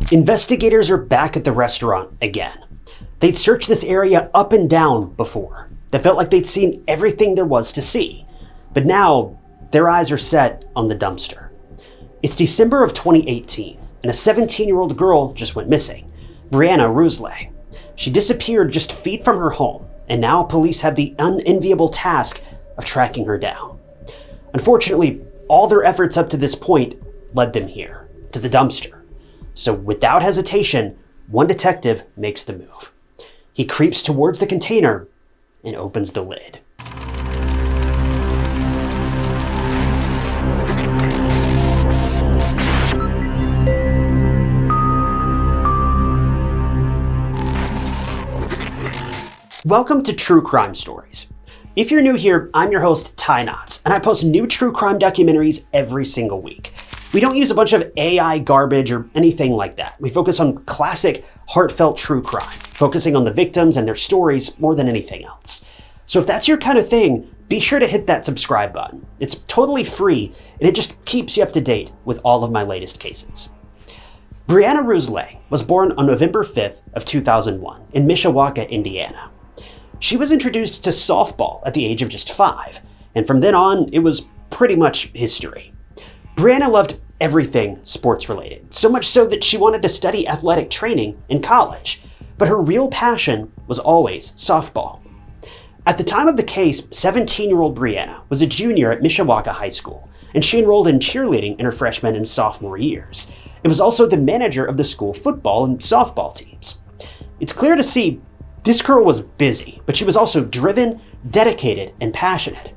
Investigators are back at the restaurant again. They'd searched this area up and down before. They felt like they'd seen everything there was to see. But now, their eyes are set on the dumpster. It's December of 2018, and a 17-year-old girl just went missing, Breana Rouhselang. She disappeared just feet from her home, and now police have the unenviable task of tracking her down. Unfortunately, all their efforts up to this point led them here, to the dumpster. So without hesitation, one detective makes the move. He creeps towards the container and opens the lid. Welcome to True Crime Stories. If you're new here, I'm your host, Ty Knotts, and I post new true crime documentaries every single week. We don't use a bunch of AI garbage or anything like that. We focus on classic, heartfelt true crime, focusing on the victims and their stories more than anything else. So if that's your kind of thing, be sure to hit that subscribe button. It's totally free, and it just keeps you up to date with all of my latest cases. Breana Rouhselang was born on November 5th of 2001 in Mishawaka, Indiana. She was introduced to softball at the age of just 5, and from then on, it was pretty much history. Breana loved everything sports related, so much so that she wanted to study athletic training in college, but her real passion was always softball. At the time of the case, 17-year-old Breana was a junior at Mishawaka High School, and she enrolled in cheerleading in her freshman and sophomore years, and was also the manager of the school football and softball teams. It's clear to see this girl was busy, but she was also driven, dedicated, and passionate.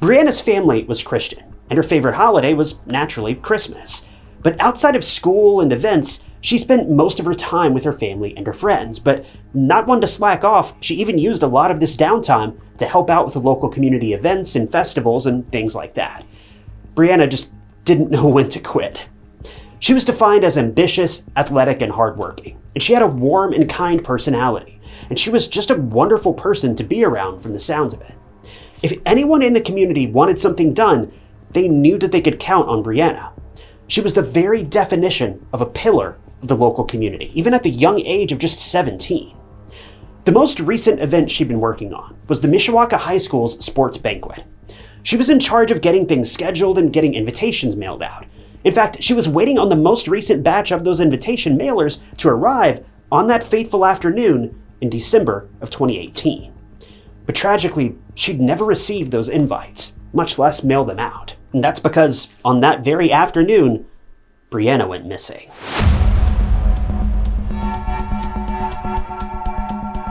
Breana's family was Christian, and her favorite holiday was naturally Christmas. But outside of school and events, she spent most of her time with her family and her friends, but not one to slack off. She even used a lot of this downtime to help out with the local community events and festivals and things like that. Breana just didn't know when to quit. She was defined as ambitious, athletic, and hardworking, and she had a warm and kind personality, and she was just a wonderful person to be around from the sounds of it. If anyone in the community wanted something done, they knew that they could count on Breana. She was the very definition of a pillar of the local community, even at the young age of just 17. The most recent event she'd been working on was the Mishawaka High School's sports banquet. She was in charge of getting things scheduled and getting invitations mailed out. In fact, she was waiting on the most recent batch of those invitation mailers to arrive on that fateful afternoon in December of 2018. But tragically, she'd never received those invites, much less mail them out. And that's because on that very afternoon, Breana went missing.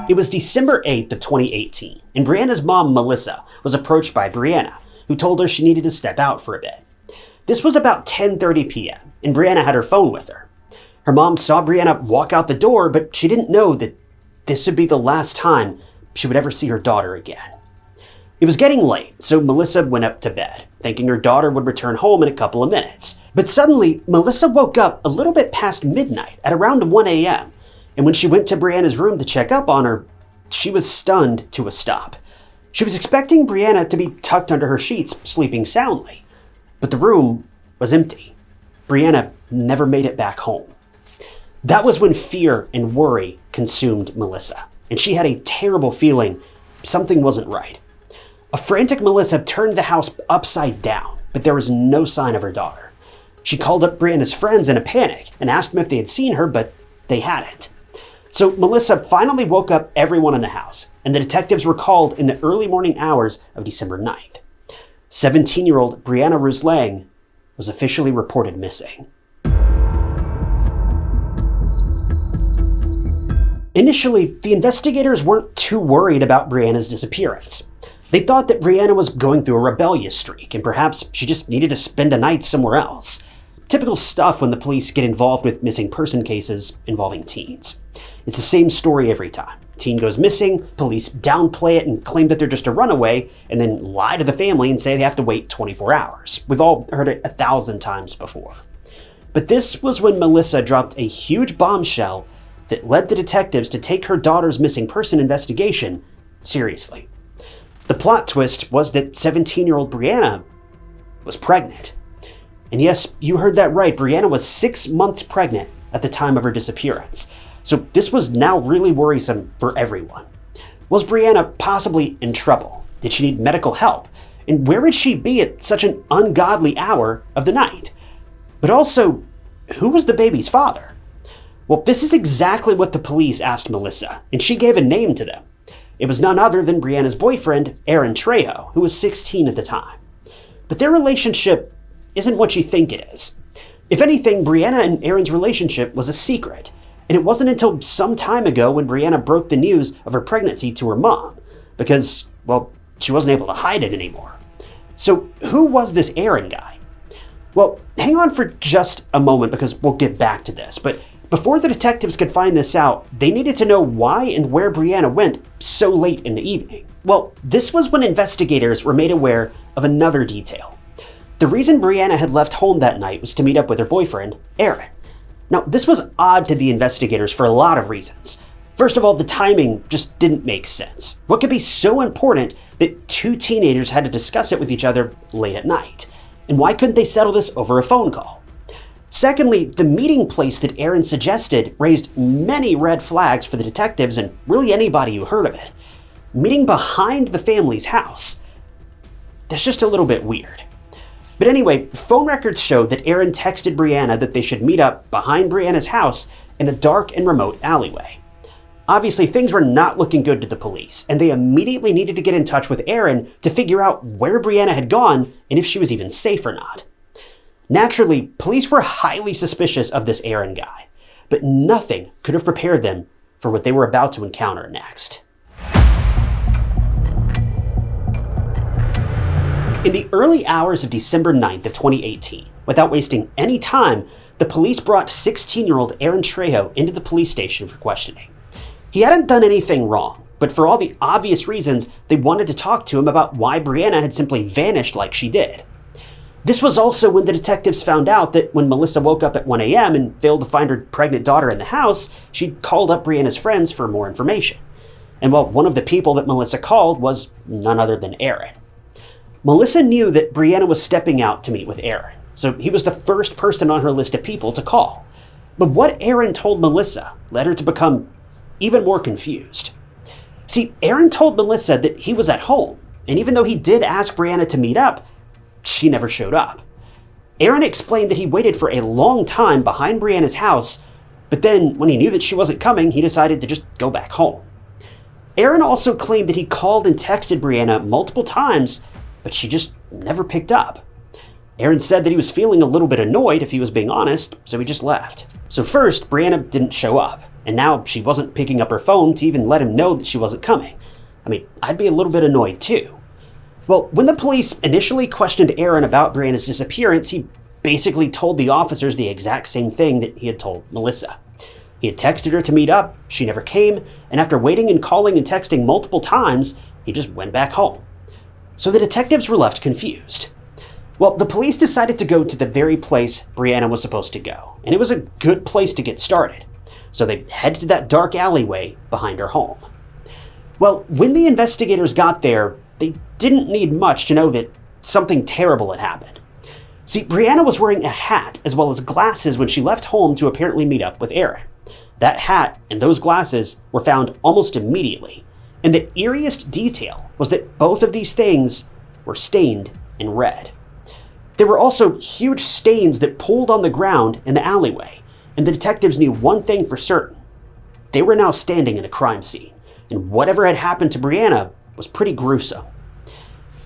It was December 8th of 2018, and Breana's mom, Melissa, was approached by Breana, who told her she needed to step out for a bit. This was about 10:30 p.m., and Breana had her phone with her. Her mom saw Breana walk out the door, but she didn't know that this would be the last time she would ever see her daughter again. It was getting late, so Melissa went up to bed, thinking her daughter would return home in a couple of minutes. But suddenly, Melissa woke up a little bit past midnight at around 1 a.m., and when she went to Breana's room to check up on her, she was stunned to a stop. She was expecting Breana to be tucked under her sheets, sleeping soundly, but the room was empty. Breana never made it back home. That was when fear and worry consumed Melissa, and she had a terrible feeling something wasn't right. A frantic Melissa turned the house upside down, but there was no sign of her daughter. She called up Breana's friends in a panic and asked them if they had seen her, but they hadn't. So Melissa finally woke up everyone in the house, and the detectives were called in the early morning hours of December 9th. 17-year-old Breana Rouhselang was officially reported missing. Initially, the investigators weren't too worried about Breana's disappearance. They thought that Breana was going through a rebellious streak, and perhaps she just needed to spend a night somewhere else. Typical stuff when the police get involved with missing person cases involving teens. It's the same story every time. Teen goes missing, police downplay it and claim that they're just a runaway, and then lie to the family and say they have to wait 24 hours. We've all heard it 1,000 times before. But this was when Melissa dropped a huge bombshell that led the detectives to take her daughter's missing person investigation seriously. The plot twist was that 17-year-old Breana was pregnant. And yes, you heard that right, Breana was 6 months pregnant at the time of her disappearance. So this was now really worrisome for everyone. Was Breanna possibly in trouble? Did she need medical help? And where would she be at such an ungodly hour of the night? But also, who was the baby's father? Well, this is exactly what the police asked Melissa, and she gave a name to them. It was none other than Breanna's boyfriend, Aaron Trejo, who was 16 at the time. But their relationship isn't what you think it is. If anything, Breanna and Aaron's relationship was a secret, and it wasn't until some time ago when Breanna broke the news of her pregnancy to her mom, because, well, she wasn't able to hide it anymore. So who was this Aaron guy? Well, hang on for just a moment because we'll get back to this, but before the detectives could find this out, they needed to know why and where Breanna went so late in the evening. Well, this was when investigators were made aware of another detail. The reason Breanna had left home that night was to meet up with her boyfriend, Aaron. Now, this was odd to the investigators for a lot of reasons. First of all, the timing just didn't make sense. What could be so important that two teenagers had to discuss it with each other late at night? And why couldn't they settle this over a phone call? Secondly, the meeting place that Aaron suggested raised many red flags for the detectives and really anybody who heard of it. Meeting behind the family's house. That's just a little bit weird. But anyway, phone records showed that Aaron texted Breanna that they should meet up behind Breanna's house in a dark and remote alleyway. Obviously, things were not looking good to the police, and they immediately needed to get in touch with Aaron to figure out where Breanna had gone and if she was even safe or not. Naturally, police were highly suspicious of this Aaron guy, but nothing could have prepared them for what they were about to encounter next. In the early hours of December 9th of 2018, without wasting any time, the police brought 16-year-old Aaron Trejo into the police station for questioning. He hadn't done anything wrong, but for all the obvious reasons, they wanted to talk to him about why Breanna had simply vanished like she did. This was also when the detectives found out that when Melissa woke up at 1 a.m. and failed to find her pregnant daughter in the house, she'd called up Breanna's friends for more information. And well, one of the people that Melissa called was none other than Aaron. Melissa knew that Breanna was stepping out to meet with Aaron, so he was the first person on her list of people to call. But what Aaron told Melissa led her to become even more confused. See, Aaron told Melissa that he was at home, and even though he did ask Breanna to meet up, she never showed up. Aaron explained that he waited for a long time behind Breanna's house, but then when he knew that she wasn't coming, he decided to just go back home. Aaron also claimed that he called and texted Breanna multiple times, but she just never picked up. Aaron said that he was feeling a little bit annoyed, if he was being honest, so he just left. So first, Breanna didn't show up, and now she wasn't picking up her phone to even let him know that she wasn't coming. I mean, I'd be a little bit annoyed too. Well, when the police initially questioned Aaron about Breanna's disappearance, he basically told the officers the exact same thing that he had told Melissa. He had texted her to meet up, she never came, and after waiting and calling and texting multiple times, he just went back home. So the detectives were left confused. Well, the police decided to go to the very place Breanna was supposed to go, and it was a good place to get started. So they headed to that dark alleyway behind her home. Well, when the investigators got there, they didn't need much to know that something terrible had happened. See, Breanna was wearing a hat as well as glasses when she left home to apparently meet up with Aaron. That hat and those glasses were found almost immediately, and the eeriest detail was that both of these things were stained in red. There were also huge stains that pooled on the ground in the alleyway, and the detectives knew one thing for certain. They were now standing in a crime scene, and whatever had happened to Breanna was pretty gruesome.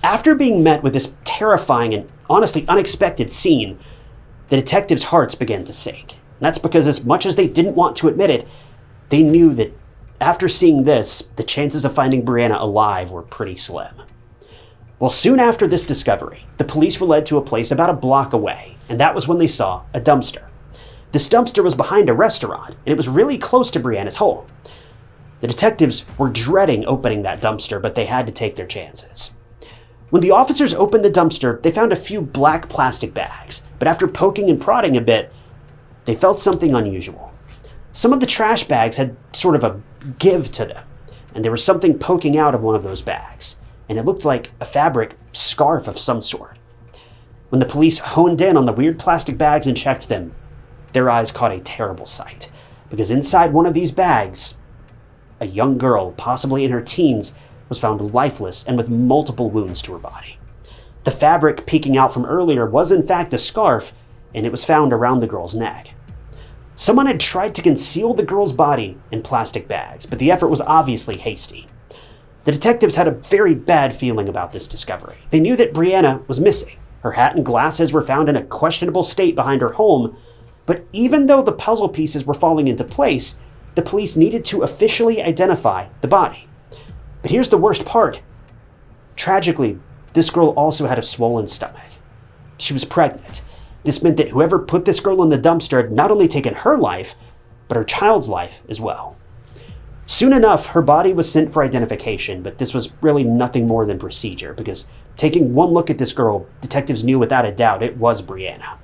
After being met with this terrifying and honestly unexpected scene, the detectives' hearts began to sink. And that's because as much as they didn't want to admit it, they knew that after seeing this, the chances of finding Breanna alive were pretty slim. Well, soon after this discovery, the police were led to a place about a block away, and that was when they saw a dumpster. This dumpster was behind a restaurant, and it was really close to Breanna's home. The detectives were dreading opening that dumpster, but they had to take their chances. When the officers opened the dumpster, they found a few black plastic bags, but after poking and prodding a bit, they felt something unusual. Some of the trash bags had sort of a give to them, and there was something poking out of one of those bags, and it looked like a fabric scarf of some sort. When the police honed in on the weird plastic bags and checked them, their eyes caught a terrible sight, because inside one of these bags, a young girl, possibly in her teens, was found lifeless and with multiple wounds to her body. The fabric peeking out from earlier was in fact a scarf, and it was found around the girl's neck. Someone had tried to conceal the girl's body in plastic bags, but the effort was obviously hasty. The detectives had a very bad feeling about this discovery. They knew that Breanna was missing. Her hat and glasses were found in a questionable state behind her home, but even though the puzzle pieces were falling into place, the police needed to officially identify the body. But here's the worst part. Tragically, this girl also had a swollen stomach. She was pregnant. This meant that whoever put this girl in the dumpster had not only taken her life, but her child's life as well. Soon enough, her body was sent for identification, but this was really nothing more than procedure, because taking one look at this girl, detectives knew without a doubt it was Breanna.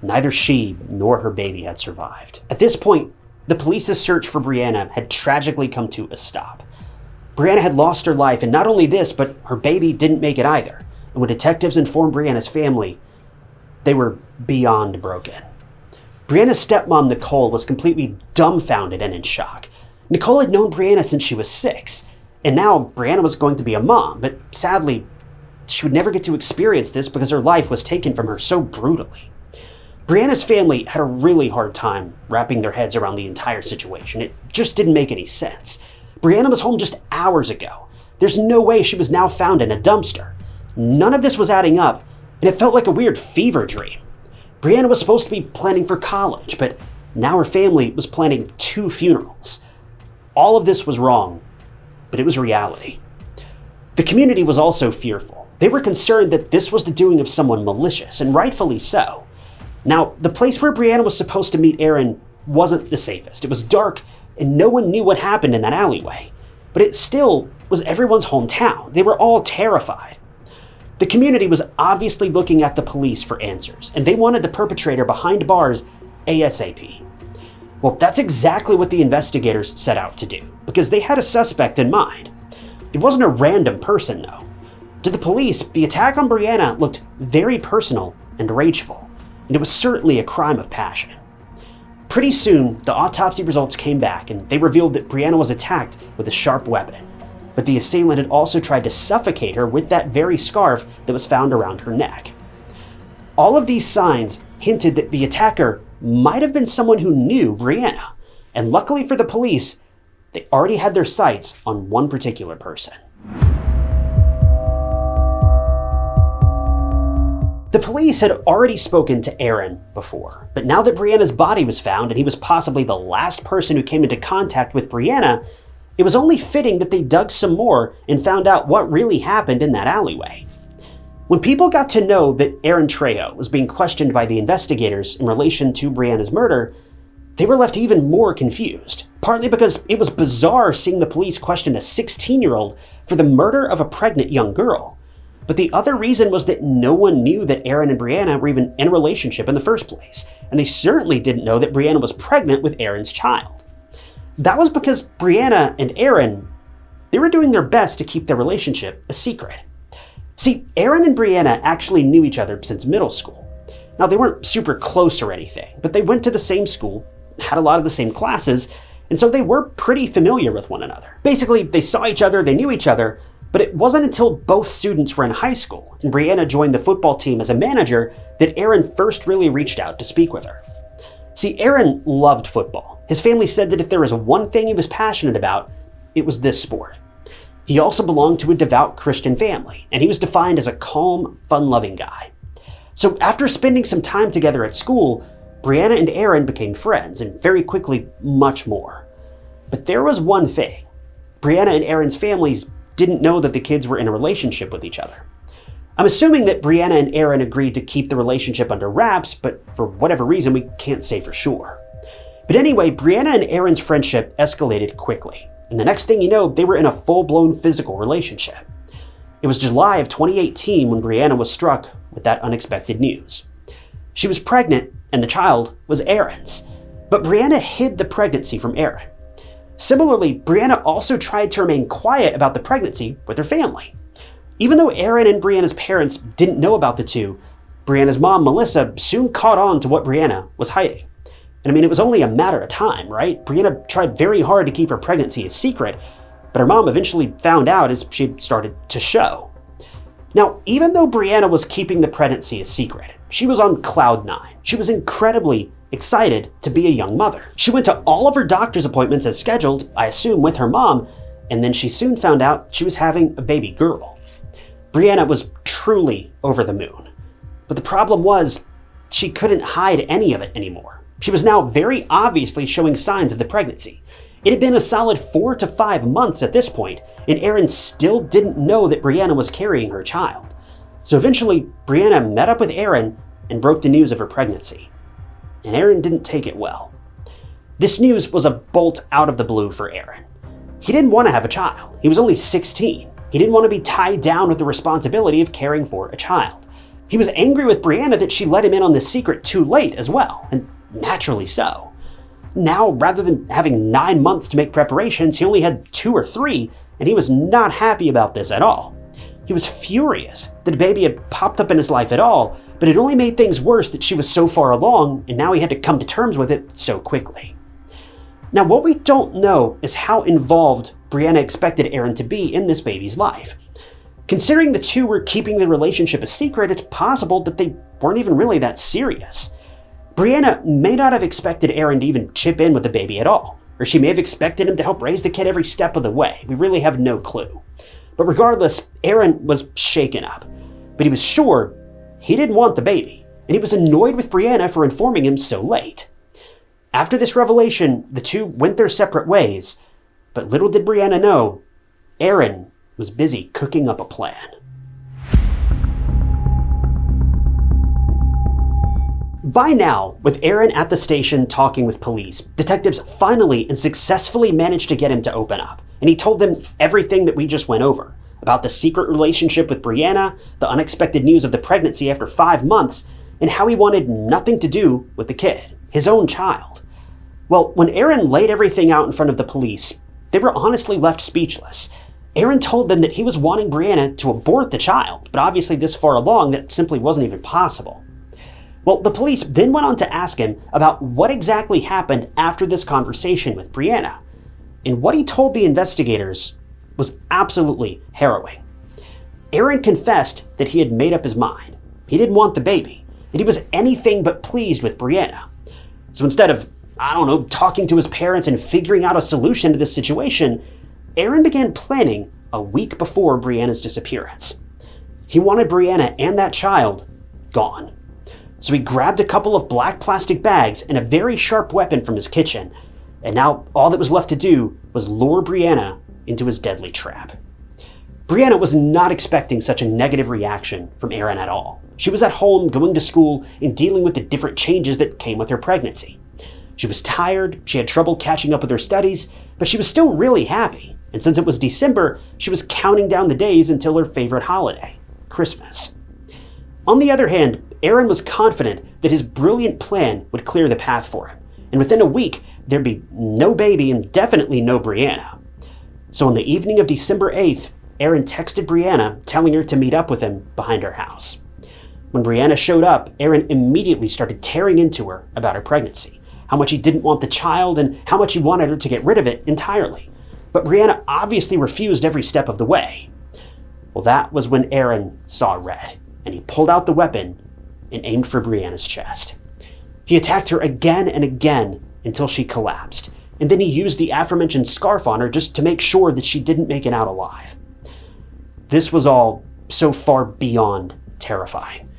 Neither she nor her baby had survived. At this point, the police's search for Breanna had tragically come to a stop. Breanna had lost her life, and not only this, but her baby didn't make it either. And when detectives informed Breanna's family, they were beyond broken. Breanna's stepmom, Nicole, was completely dumbfounded and in shock. Nicole had known Breanna since she was 6, and now Breanna was going to be a mom, but sadly, she would never get to experience this because her life was taken from her so brutally. Breanna's family had a really hard time wrapping their heads around the entire situation. It just didn't make any sense. Breanna was home just hours ago. There's no way she was now found in a dumpster. None of this was adding up, and it felt like a weird fever dream. Breanna was supposed to be planning for college, but now her family was planning 2 funerals. All of this was wrong, but it was reality. The community was also fearful. They were concerned that this was the doing of someone malicious, and rightfully so. Now, the place where Breanna was supposed to meet Aaron wasn't the safest. It was dark, and no one knew what happened in that alleyway. But it still was everyone's hometown. They were all terrified. The community was obviously looking at the police for answers, and they wanted the perpetrator behind bars ASAP. Well, that's exactly what the investigators set out to do, because they had a suspect in mind. It wasn't a random person, though. To the police, the attack on Breanna looked very personal and rageful, and it was certainly a crime of passion. Pretty soon, the autopsy results came back, and they revealed that Breanna was attacked with a sharp weapon, but the assailant had also tried to suffocate her with that very scarf that was found around her neck. All of these signs hinted that the attacker might have been someone who knew Breanna, and luckily for the police, they already had their sights on one particular person. The police had already spoken to Aaron before, but now that Breanna's body was found and he was possibly the last person who came into contact with Breanna, it was only fitting that they dug some more and found out what really happened in that alleyway. When people got to know that Aaron Trejo was being questioned by the investigators in relation to Breanna's murder, they were left even more confused, partly because it was bizarre seeing the police question a 16-year-old for the murder of a pregnant young girl. But the other reason was that no one knew that Aaron and Breanna were even in a relationship in the first place, and they certainly didn't know that Breanna was pregnant with Aaron's child. That was because Breanna and Aaron, they were doing their best to keep their relationship a secret. See, Aaron and Breanna actually knew each other since middle school. Now, they weren't super close or anything, but they went to the same school, had a lot of the same classes, and so they were pretty familiar with one another. Basically, they saw each other, they knew each other, but it wasn't until both students were in high school and Breanna joined the football team as a manager that Aaron first really reached out to speak with her. See, Aaron loved football. His family said that if there was one thing he was passionate about, it was this sport. He also belonged to a devout Christian family, and he was defined as a calm, fun-loving guy. So after spending some time together at school, Breanna and Aaron became friends, and very quickly, much more. But there was one thing. Breanna and Aaron's families didn't know that the kids were in a relationship with each other. I'm assuming that Breanna and Aaron agreed to keep the relationship under wraps, but for whatever reason, we can't say for sure. But anyway, Breanna and Aaron's friendship escalated quickly, and the next thing you know, they were in a full-blown physical relationship. It was July of 2018 when Breanna was struck with that unexpected news. She was pregnant, and the child was Aaron's, but Breanna hid the pregnancy from Aaron. Similarly, Breanna also tried to remain quiet about the pregnancy with her family. Even though Aaron and Breanna's parents didn't know about the two, Breanna's mom, Melissa, soon caught on to what Breanna was hiding. And I mean, it was only a matter of time, right? Breanna tried very hard to keep her pregnancy a secret, but her mom eventually found out as she started to show. Now, even though Breanna was keeping the pregnancy a secret, she was on cloud nine. She was incredibly excited to be a young mother. She went to all of her doctor's appointments as scheduled, I assume with her mom, and then she soon found out she was having a baby girl. Breanna was truly over the moon. But the problem was, she couldn't hide any of it anymore. She was now very obviously showing signs of the pregnancy. It had been a solid 4 to 5 months at this point, and Erin still didn't know that Breanna was carrying her child. So eventually, Breanna met up with Erin and broke the news of her pregnancy. And Erin didn't take it well. This news was a bolt out of the blue for Erin. He didn't want to have a child. He was only 16. He didn't want to be tied down with the responsibility of caring for a child. He was angry with Breanna that she let him in on this secret too late as well, and naturally so. Now, rather than having 9 months to make preparations, he only had 2 or 3, and he was not happy about this at all. He was furious that a baby had popped up in his life at all, but it only made things worse that she was so far along, and now he had to come to terms with it so quickly. Now, what we don't know is how involved Breanna expected Erin to be in this baby's life. Considering the two were keeping the relationship a secret, it's possible that they weren't even really that serious. Breanna may not have expected Erin to even chip in with the baby at all, or she may have expected him to help raise the kid every step of the way. We really have no clue. But regardless, Erin was shaken up. But he was sure he didn't want the baby, and he was annoyed with Breanna for informing him so late. After this revelation, the two went their separate ways, but little did Breanna know, Erin was busy cooking up a plan. By now, with Erin at the station talking with police, detectives finally and successfully managed to get him to open up, and he told them everything that we just went over, about the secret relationship with Breanna, the unexpected news of the pregnancy after 5 months, and how he wanted nothing to do with the kid, his own child. Well, when Erin laid everything out in front of the police, they were honestly left speechless. Erin told them that he was wanting Breanna to abort the child, but obviously this far along that simply wasn't even possible. Well, the police then went on to ask him about what exactly happened after this conversation with Breanna. And what he told the investigators was absolutely harrowing. Erin confessed that he had made up his mind. He didn't want the baby, and he was anything but pleased with Breanna. So instead of, talking to his parents and figuring out a solution to this situation, Erin began planning a week before Breanna's disappearance. He wanted Breanna and that child gone. So he grabbed a couple of black plastic bags and a very sharp weapon from his kitchen, and now all that was left to do was lure Breanna into his deadly trap. Breanna was not expecting such a negative reaction from Erin at all. She was at home, going to school, and dealing with the different changes that came with her pregnancy. She was tired, she had trouble catching up with her studies, but she was still really happy. And since it was December, she was counting down the days until her favorite holiday, Christmas. On the other hand, Erin was confident that his brilliant plan would clear the path for him, and within a week, there'd be no baby and definitely no Breanna. So on the evening of December 8th, Erin texted Breanna, telling her to meet up with him behind her house. When Breanna showed up, Erin immediately started tearing into her about her pregnancy, how much he didn't want the child, and how much he wanted her to get rid of it entirely. But Breanna obviously refused every step of the way. Well, that was when Erin saw red, and he pulled out the weapon and aimed for Breanna's chest. He attacked her again and again until she collapsed, and then he used the aforementioned scarf on her just to make sure that she didn't make it out alive. This was all so far beyond terrifying.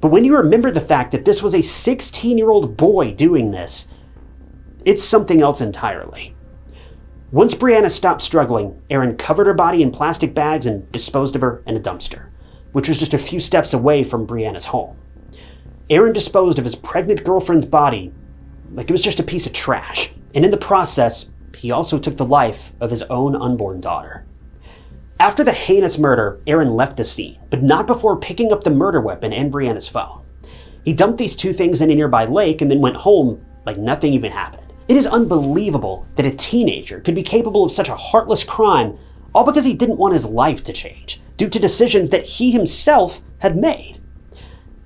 But when you remember the fact that this was a 16-year-old boy doing this, it's something else entirely. Once Breanna stopped struggling, Erin covered her body in plastic bags and disposed of her in a dumpster, which was just a few steps away from Breanna's home. Erin disposed of his pregnant girlfriend's body like it was just a piece of trash, and in the process, he also took the life of his own unborn daughter. After the heinous murder, Erin left the scene, but not before picking up the murder weapon and Breanna's phone. He dumped these two things in a nearby lake and then went home like nothing even happened. It is unbelievable that a teenager could be capable of such a heartless crime, all because he didn't want his life to change, due to decisions that he himself had made.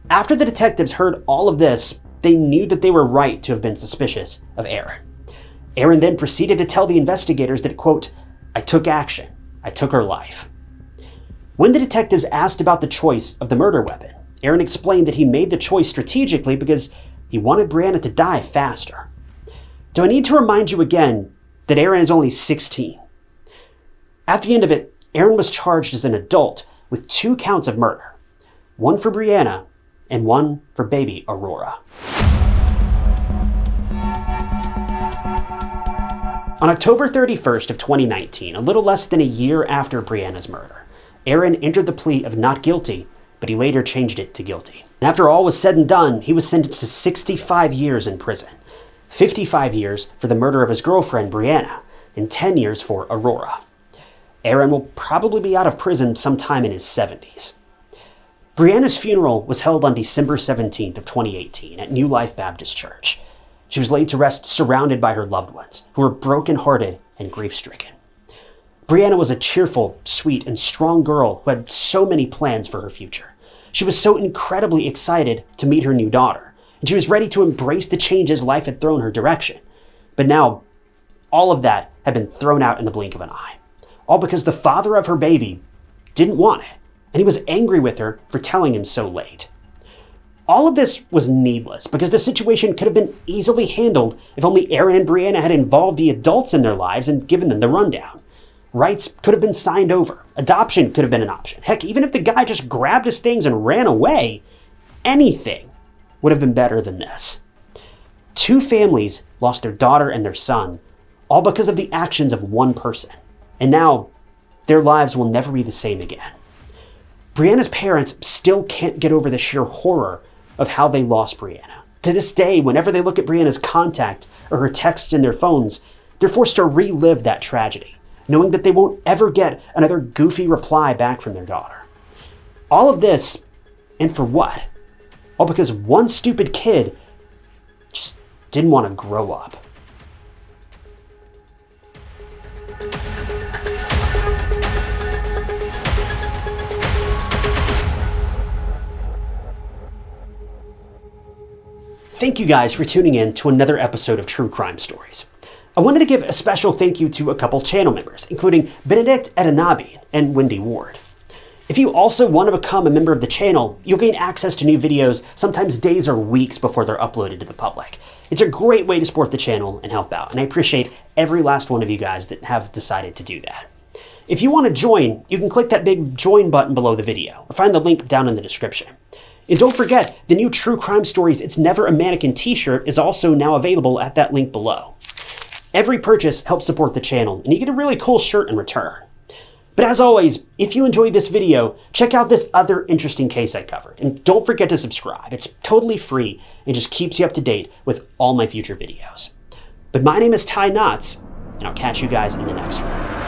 After the detectives heard all of this, they knew that they were right to have been suspicious of Aaron. Aaron then proceeded to tell the investigators that, quote, "I took action. I took her life." When the detectives asked about the choice of the murder weapon, Aaron explained that he made the choice strategically because he wanted Breanna to die faster. Do I need to remind you again that Aaron is only 16? At the end of it, Aaron was charged as an adult with 2 counts of murder, one for Breanna and one for baby Aurora. On October 31st of 2019, a little less than a year after Breanna's murder, Aaron entered the plea of not guilty, but he later changed it to guilty. And after all was said and done, he was sentenced to 65 years in prison, 55 years for the murder of his girlfriend Breanna, and 10 years for Aurora. Aaron will probably be out of prison sometime in his 70s. Breanna's funeral was held on December 17th of 2018 at New Life Baptist Church. She was laid to rest surrounded by her loved ones, who were brokenhearted and grief-stricken. Breanna was a cheerful, sweet, and strong girl who had so many plans for her future. She was so incredibly excited to meet her new daughter, and she was ready to embrace the changes life had thrown her direction. But now, all of that had been thrown out in the blink of an eye. All because the father of her baby didn't want it, and he was angry with her for telling him so late. All of this was needless because the situation could have been easily handled if only Aaron and Breanna had involved the adults in their lives and given them the rundown. Rights could have been signed over. Adoption could have been an option. Heck, even if the guy just grabbed his things and ran away, anything would have been better than this. 2 families lost their daughter and their son, all because of the actions of one person. And now, their lives will never be the same again. Breanna's parents still can't get over the sheer horror of how they lost Breanna. To this day, whenever they look at Breanna's contact or her texts in their phones, they're forced to relive that tragedy, knowing that they won't ever get another goofy reply back from their daughter. All of this, and for what? All because one stupid kid just didn't want to grow up. Thank you guys for tuning in to another episode of True Crime Stories. I wanted to give a special thank you to a couple channel members, including Benedict Edanabi and Wendy Ward. If you also want to become a member of the channel, you'll gain access to new videos, sometimes days or weeks before they're uploaded to the public. It's a great way to support the channel and help out, and I appreciate every last one of you guys that have decided to do that. If you want to join, you can click that big join button below the video, or find the link down in the description. And don't forget, the new True Crime Stories It's Never a Mannequin t-shirt is also now available at that link below. Every purchase helps support the channel, and you get a really cool shirt in return. But as always, if you enjoyed this video, check out this other interesting case I covered, and don't forget to subscribe. It's totally free and just keeps you up to date with all my future videos. But my name is Ty Knotts, and I'll catch you guys in the next one.